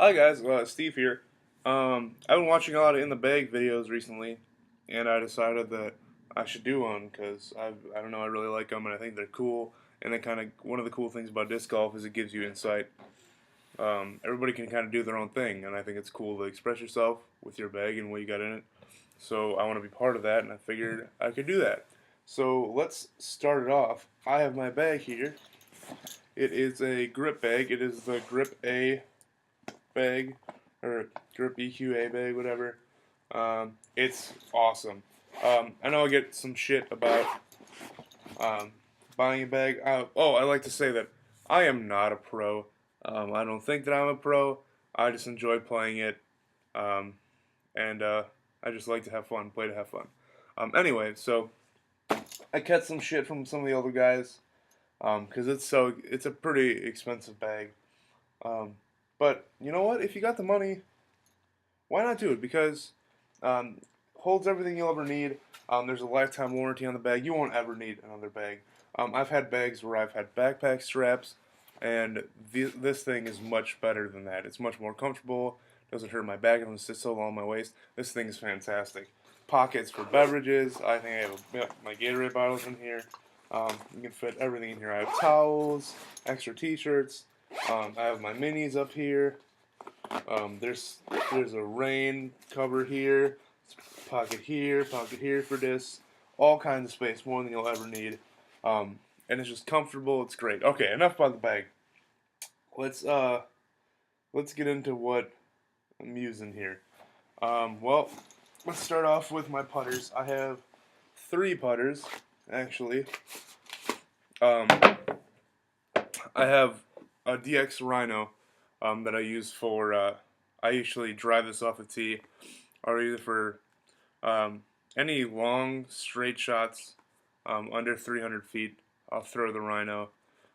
Hi guys, Steve here. I've been watching a lot of in the bag videos recently, and I decided that I should do one because I don't know, I really like them and I think they're cool. And they kind of one of the cool things about disc golf is it gives you insight. Everybody can kind of do their own thing, and I think it's cool to express yourself with your bag and what you got in it. So I want to be part of that, and I figured I could do that. So let's start it off. I have my bag here. It is a grip bag. It is the Grip A bag or Grip EQA bag, whatever. It's awesome. I know I get some shit about um, buying a bag. I like to say that I am not a pro. I don't think that I'm a pro. I just enjoy playing it, um, and I just like to have fun, play to have fun. Anyway, so I cut some shit from some of the older guys because it's a pretty expensive bag. Um, but you know what? If you got the money, why not do it? Because um, holds everything you'll ever need. There's a lifetime warranty on the bag. You won't ever need another bag. I've had bags where I've had backpack straps, and this thing is much better than that. It's much more comfortable. Doesn't hurt my back. It doesn't sit so low on my waist. This thing is fantastic. Pockets for beverages. I think I have my Gatorade bottles in here. You can fit everything in here. I have towels, extra T-shirts. I have my minis up here. There's a rain cover here, pocket here for this, all kinds of space, more than you'll ever need, and it's just comfortable. It's great. Okay, enough about the bag. Let's uh let's get into what I'm using here. Well, let's start off with my putters. I have three putters actually. Um, I have a DX Rhino that I use for. I usually drive this off the tee, or either for Um, any long straight shots under 300 feet, I'll throw the Rhino.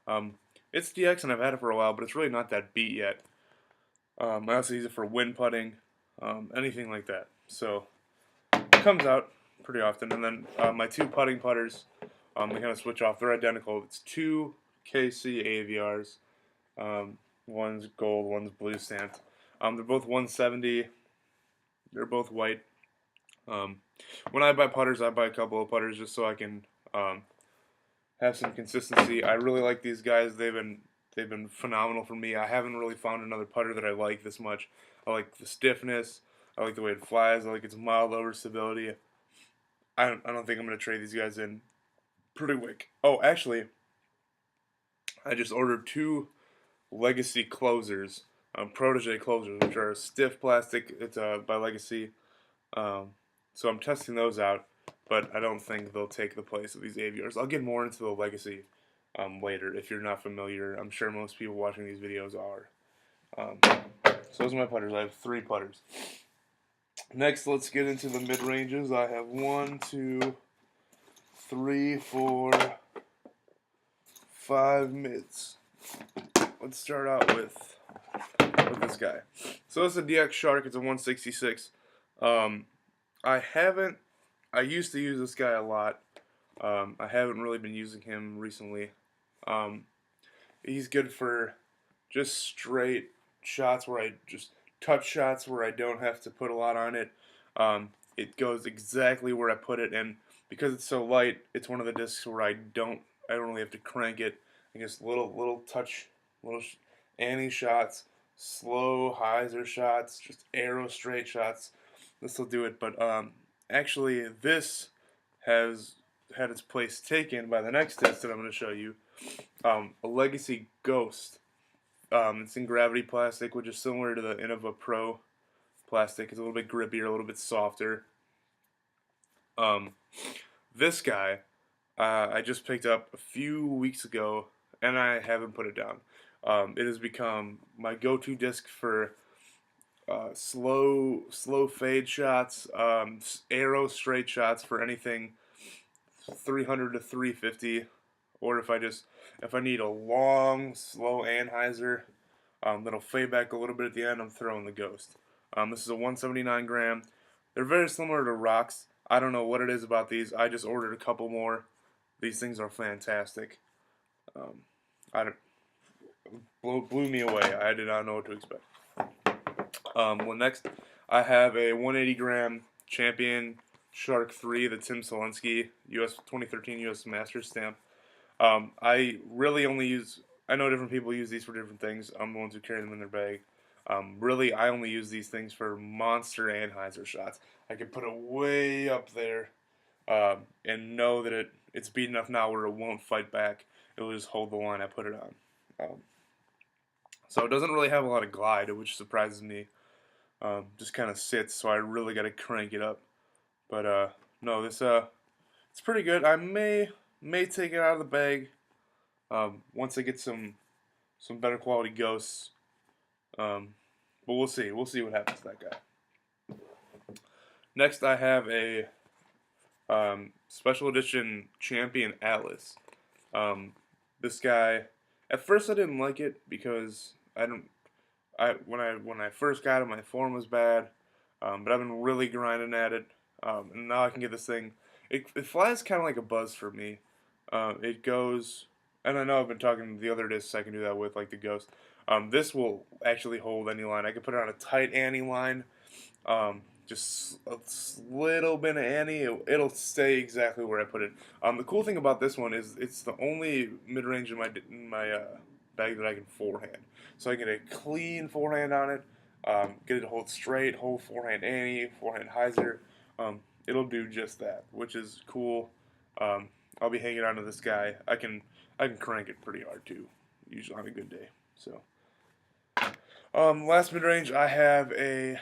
Um, it's DX and I've had it for a while, but it's really not that beat yet. I also use it for wind putting, anything like that. So it comes out pretty often. And then my two putting putters, they kind of switch off. They're identical. It's two KC AVRs. One's gold, one's blue stamped. They're both 170. They're both white. Um, when I buy putters, I buy a couple of putters just so I can um, have some consistency. I really like these guys. They've been phenomenal for me. I haven't really found another putter that I like this much. I like the stiffness. I like the way it flies. I like its mild over stability. I don't think I'm gonna trade these guys in pretty quick. Oh, actually, I just ordered two Legacy closers, Protege closers, which are stiff plastic. It's by Legacy. Um, so I'm testing those out, but I don't think they'll take the place of these AVRs. I'll get more into the legacy later if you're not familiar. I'm sure most people watching these videos are. Um, so those are my putters. I have three putters. Next, let's get into the mid ranges. I have one, two, three, four, five mids. Let's start out with this guy. So it's a DX Shark. It's a 166. Um, I haven't. I used to use this guy a lot. I haven't really been using him recently. Um, he's good for just straight shots where I just touch shots where I don't have to put a lot on it. It goes exactly where I put it, and because it's so light, it's one of the discs where I don't really have to crank it. I just little touch, little Annie shots, slow hyzer shots, just arrow straight shots. This will do it, but actually this has had its place taken by the next disc that I'm going to show you, a Legacy Ghost. It's in gravity plastic, which is similar to the Innova Pro plastic. It's a little bit grippier, a little bit softer. Um, this guy, I just picked up a few weeks ago, and I haven't put it down. It has become my go-to disc for slow fade shots, arrow straight shots for anything 300 to 350, or if I need a long slow anhyzer that'll fade back a little bit at the end, I'm throwing the Ghost. This is a 179 gram. They're very similar to rocks. I don't know what it is about these. I just ordered a couple more. These things are fantastic. Um, I don't, blew me away. I did not know what to expect. Well, next I have a 180 gram Champion Shark 3, the Tim Selensky US 2013 US Masters stamp. I really only use. I know different people use these for different things. I'm the ones who carry them in their bag. Really, I only use these things for monster Anheuser shots. I can put it way up there, and know that it's beat enough now where it won't fight back. It'll just hold the line I put it on. So it doesn't really have a lot of glide, which surprises me. Just kind of sits, so I really got to crank it up. But no, this it's pretty good. I may take it out of the bag once I get some better quality ghosts. But we'll see. We'll see what happens to that guy. Next, I have a special edition Champion Atlas. This guy, at first I didn't like it because when I first got it, my form was bad. But I've been really grinding at it, and now I can get this thing. It flies kind of like a buzz for me. It goes, and I know I've been talking to the other discs I can do that with, like the Ghost. This will actually hold any line. I can put it on a tight Annie line. Just a little bit of Annie, it'll stay exactly where I put it. The cool thing about this one is it's the only mid-range in my bag that I can forehand. So I get a clean forehand on it, get it to hold straight, hold forehand Annie, forehand Heiser. It'll do just that, which is cool. I'll be hanging on to this guy. I can crank it pretty hard too, usually on a good day. So, last mid-range, I have a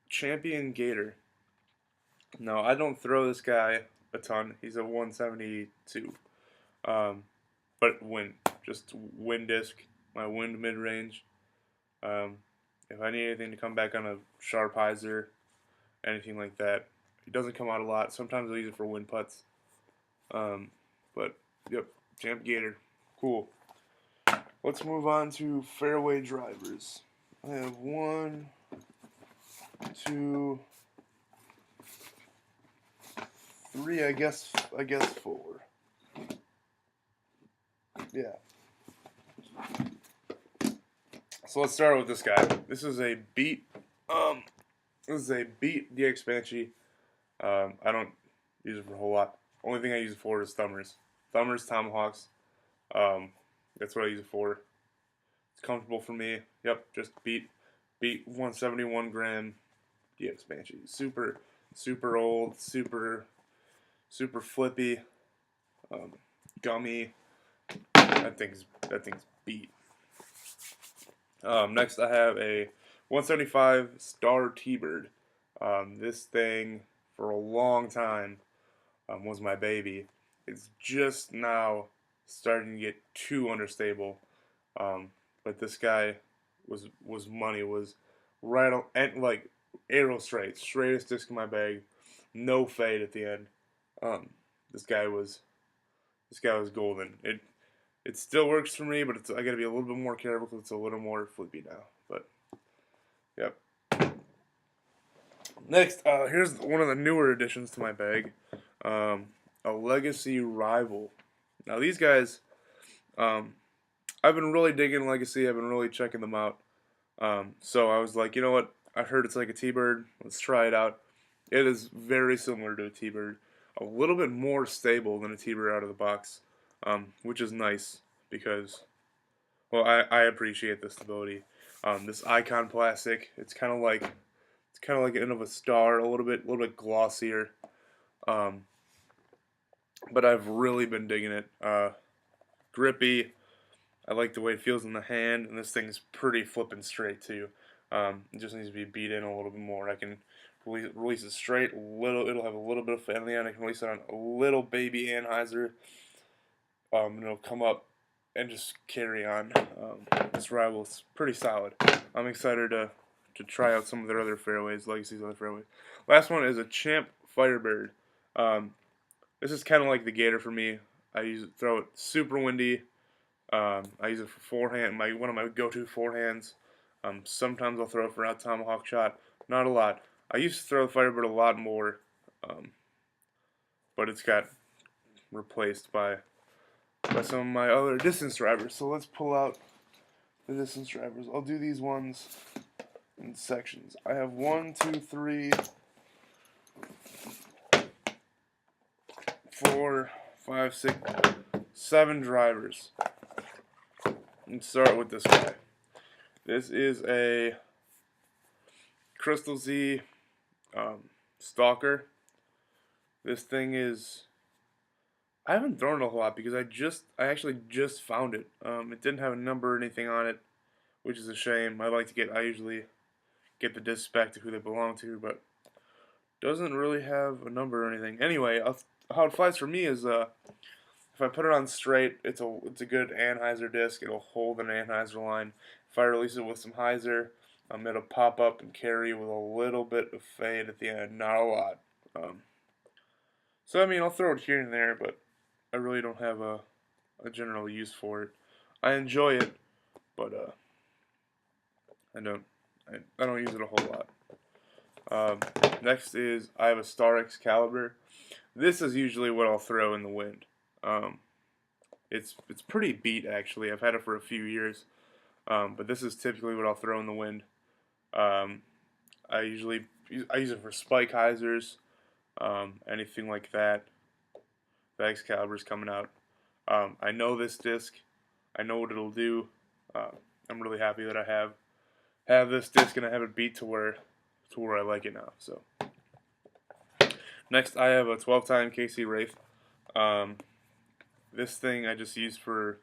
Champion Gator. No, I don't throw this guy a ton. He's a 172. But just wind disc, my wind mid range. If I need anything to come back on a sharp hyzer, anything like that, it doesn't come out a lot. Sometimes I'll use it for wind putts. But yep, Champ Gator, cool. Let's move on to fairway drivers. I have 1, 2, 3. I guess 4. Yeah. So let's start with this guy. This is a Beat. This is a Beat DX Banshee. I don't use it for a whole lot. Only thing I use it for is thumbers, tomahawks. That's what I use it for. It's comfortable for me. Yep, just Beat 171 gram DX Banshee. Super old, super flippy, gummy. That thing's beat. Next, I have a 175 Star T-Bird. This thing, for a long time, was my baby. It's just now starting to get too understable. But this guy was money. Was right on, and like arrow straightest disc in my bag, no fade at the end. This guy was golden. It still works for me, but I got to be a little bit more careful because it's a little more flippy now. But yep. Next, here's one of the newer additions to my bag, a Legacy Rival. Now these guys, I've been really digging Legacy. I've been really checking them out. So I was like, you know what? I heard it's like a T-Bird. Let's try it out. It is very similar to a T-Bird. A little bit more stable than a T-Bird out of the box, which is nice because, well, I appreciate the stability. This Icon plastic, it's kind of like the end of a star, a little bit glossier. But I've really been digging it. Grippy. I like the way it feels in the hand, and this thing's pretty flipping straight too. It just needs to be beat in a little bit more. I can release it straight. It'll have a little bit of fan on the end. I can release it on a little baby Anheuser. And it'll come up and just carry on. This Rival is pretty solid. I'm excited to try out some of their other fairways, Legacy's other fairways. Last one is a Champ Firebird. This is kind of like the Gator for me. I throw it super windy. I use it for forehand, one of my go-to forehands. Sometimes I'll throw it for out tomahawk shot. Not a lot. I used to throw the Firebird a lot more, but it's got replaced by some of my other distance drivers. So let's pull out the distance drivers. I'll do these ones in sections. I have 1, 2, 3, 4, 5, 6, 7 drivers. Let's start with this guy. This is a Crystal Z Stalker. This thing is, I haven't thrown it a whole lot because I actually just found it. It didn't have a number or anything on it, which is a shame. I usually get the discs back to who they belong to, but doesn't really have a number or anything. Anyway, how it flies for me is if I put it on straight, it's a good Anheuser disc. It'll hold an Anheuser line. If I release it with some Heiser, it'll pop up and carry with a little bit of fade at the end, not a lot. So I mean, I'll throw it here and there, but I really don't have a general use for it. I enjoy it, but I don't use it a whole lot. Next is I have a Star Excalibur. This is usually what I'll throw in the wind. It's pretty beat actually. I've had it for a few years, but this is typically what I'll throw in the wind. I use it for spike Heisers, anything like that. The Excalibur's coming out. I know this disc. I know what it'll do. I'm really happy that I have this disc and I have it beat to where I like it now. So next I have a 12-time KC Wraith. This thing I just use for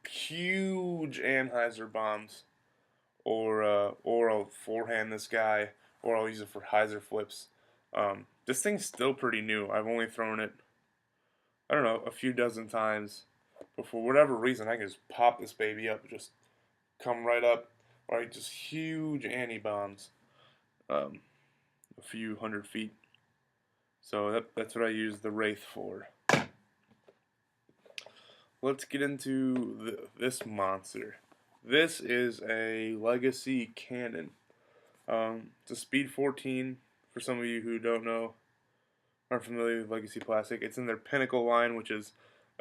huge Anheuser bombs, or I'll forehand this guy, or I'll use it for Heiser flips. This thing's still pretty new. I've only thrown it, I don't know, a few dozen times, but for whatever reason I can just pop this baby up, just come right up, right, just huge anti bombs, a few 100 feet. So that's what I use the Wraith for. Let's get into this monster. This is a Legacy Cannon. It's a Speed 14. For some of you who don't know, aren't familiar with Legacy Plastic, it's in their Pinnacle line, which is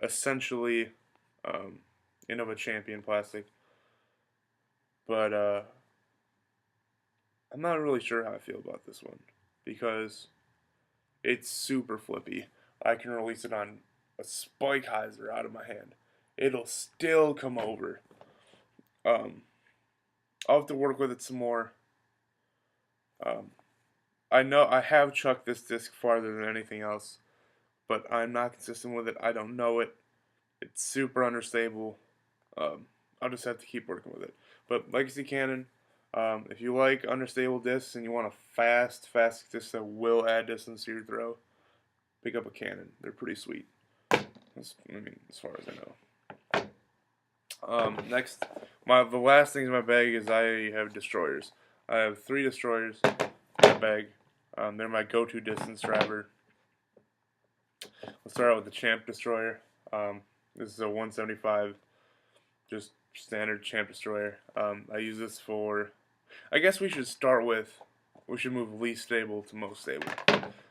essentially Innova Champion plastic. But I'm not really sure how I feel about this one because it's super flippy. I can release it on a spike Heiser out of my hand. It'll still come over. I'll have to work with it some more. I know I have chucked this disc farther than anything else, but I'm not consistent with it. I don't know it. It's super unstable. I'll just have to keep working with it. But Legacy Cannon, if you like unstable discs and you want a fast disc that will add distance to your throw, pick up a Cannon. They're pretty sweet. As far as I know. Next, the last things in my bag is I have destroyers. I have 3 destroyers in my bag. They're my go-to distance driver. Let's start out with the Champ Destroyer. This is a 175, just standard Champ Destroyer. I use this for, I guess we should move least stable to most stable.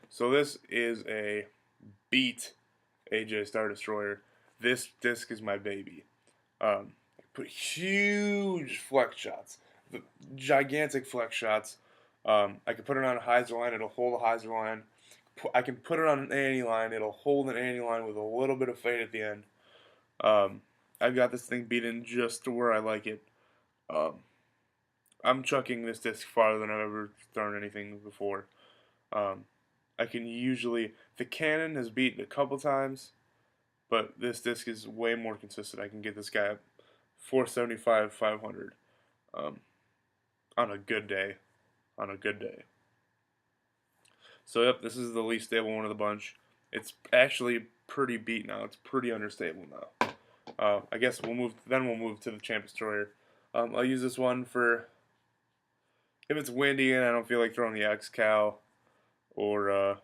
So this is a beat AJ Star Destroyer. This disc is my baby. Put huge flex shots, gigantic flex shots. I can put it on a Heiser line, it'll hold a Heiser line. I can put it on an anti line, it'll hold an anti line with a little bit of fade at the end. I've got this thing beaten just to where I like it. I'm chucking this disc farther than I've ever thrown anything before. I can usually, the Cannon has beaten a couple times, but this disc is way more consistent. I can get this guy 475, 500 on a good day. So yep, this is the least stable one of the bunch. It's actually pretty beat now. It's pretty unstable now. I guess we'll move to the Champ Destroyer. I'll use this one for if it's windy and I don't feel like throwing the X-Cal, or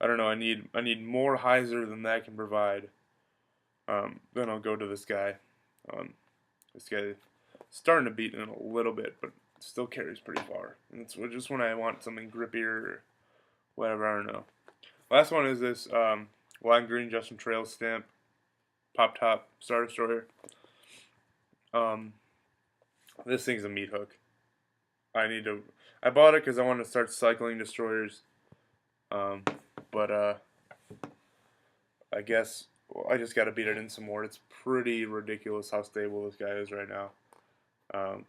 I don't know, I need more Heiser than that can provide. Then I'll go to this guy. This guy is starting to beat in a little bit, but still carries pretty far. And it's just when I want something grippier or whatever, I don't know. Last one is this Lime Green Justin Trails stamp Pop Top Star Destroyer. This thing's a meat hook. I bought it because I want to start cycling destroyers. Um, but I guess I just got to beat it in some more. It's pretty ridiculous how stable this guy is right now. Um,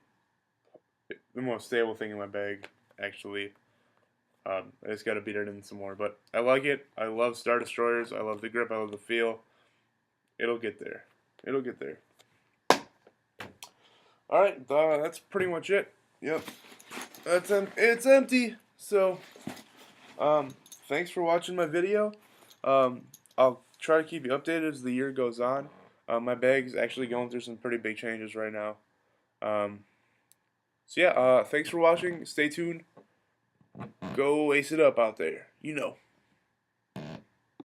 the most stable thing in my bag, actually. I just got to beat it in some more. But I like it. I love Star Destroyers. I love the grip. I love the feel. It'll get there. It'll get there. All right, that's pretty much it. Yep, it's empty. So, thanks for watching my video. I'll try to keep you updated as the year goes on. My bag's actually going through some pretty big changes right now. So yeah, thanks for watching. Stay tuned. Go ace it up out there. You know.